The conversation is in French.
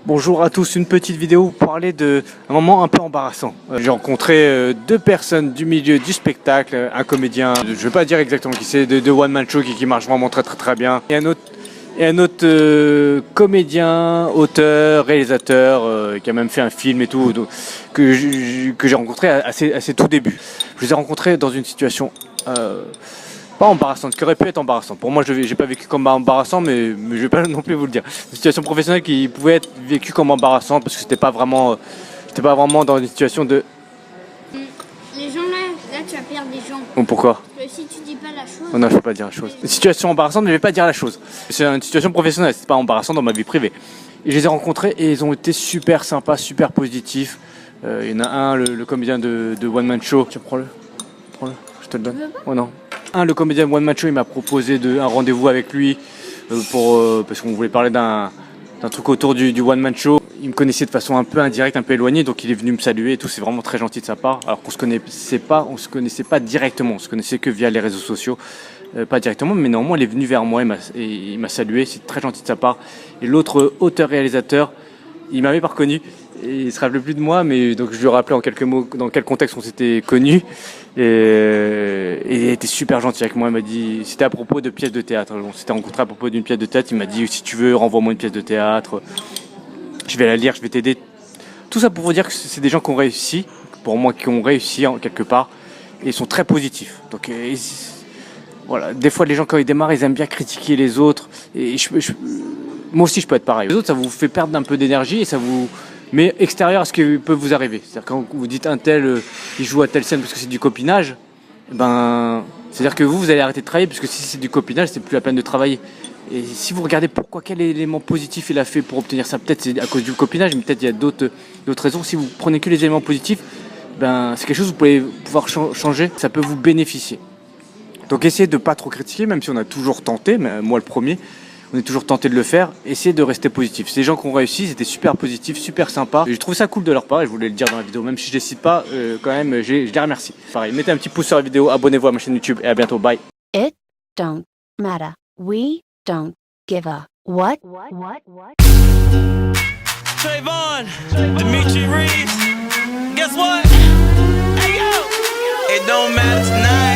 Bonjour à tous, une petite vidéo pour parler d'un moment un peu embarrassant. J'ai rencontré deux personnes du milieu du spectacle, un comédien, je ne vais pas dire exactement qui c'est, de One Man Show qui marche vraiment très bien, et un autre comédien, auteur, réalisateur, qui a même fait un film et tout, que j'ai rencontré à ses tout débuts. Je les ai rencontrés dans une situation pas embarrassante, qui aurait pu être embarrassante. Pour moi, je n'ai pas vécu comme embarrassant, mais je ne vais pas non plus vous le dire. Une situation professionnelle qui pouvait être vécue comme embarrassante parce que j'étais pas vraiment dans une situation de. Les gens là tu vas perdre des gens. Bon, pourquoi? Si tu dis pas la chose. Oh non, je ne vais pas dire la chose. Une situation embarrassante, mais je ne vais pas dire la chose. C'est une situation professionnelle, c'est pas embarrassant dans ma vie privée. Et je les ai rencontrés et ils ont été super sympas, super positifs. Il y en a un, le comédien de One Man Show. Tiens, prends-le, je te le donne. Oh non. Le comédien de One Man Show, il m'a proposé un rendez-vous avec lui parce qu'on voulait parler d'un truc autour du One Man Show. Il me connaissait de façon un peu indirecte, un peu éloignée, donc il est venu me saluer et tout. C'est vraiment très gentil de sa part. Alors qu'on se connaissait pas directement, on se connaissait que via les réseaux sociaux, pas directement, mais néanmoins il est venu vers moi et il m'a salué. C'est très gentil de sa part. Et l'autre auteur-réalisateur, il m'avait pas reconnu. Et il se rappelait plus de moi, mais donc je lui ai rappelé en quelques mots dans quel contexte on s'était connus. Et il était super gentil avec moi. Il m'a dit, c'était à propos de pièces de théâtre. On s'était rencontrés à propos d'une pièce de théâtre. Il m'a dit, si tu veux, renvoie-moi une pièce de théâtre. Je vais la lire, je vais t'aider. Tout ça pour vous dire que c'est des gens qui ont réussi, pour moi, qui ont réussi quelque part, et ils sont très positifs. Donc voilà, des fois les gens quand ils démarrent, ils aiment bien critiquer les autres. Et moi aussi, je peux être pareil. Les autres, ça vous fait perdre un peu d'énergie et ça vous. Mais extérieur à ce qui peut vous arriver. C'est-à-dire quand vous dites un tel, il joue à telle scène parce que c'est du copinage, c'est-à-dire que vous allez arrêter de travailler parce que si c'est du copinage, c'est plus la peine de travailler. Et si vous regardez quel élément positif il a fait pour obtenir ça, peut-être c'est à cause du copinage, mais peut-être il y a d'autres raisons. Si vous prenez que les éléments positifs, c'est quelque chose que vous pouvez pouvoir changer, ça peut vous bénéficier. Donc essayez de ne pas trop critiquer, même si on a toujours tenté, mais moi le premier. On est toujours tenté de le faire, essayez de rester positif. Ces gens qui ont réussi, c'était super positif, super sympa. J'ai trouvé ça cool de leur part et je voulais le dire dans la vidéo, même si je les cite pas, quand même, je les remercie. Pareil, mettez un petit pouce sur la vidéo, abonnez-vous à ma chaîne YouTube et à bientôt, bye. It don't matter. We don't give a what? Trayvon, Dimitri Reeves, guess what? Hey yo! It don't matter tonight.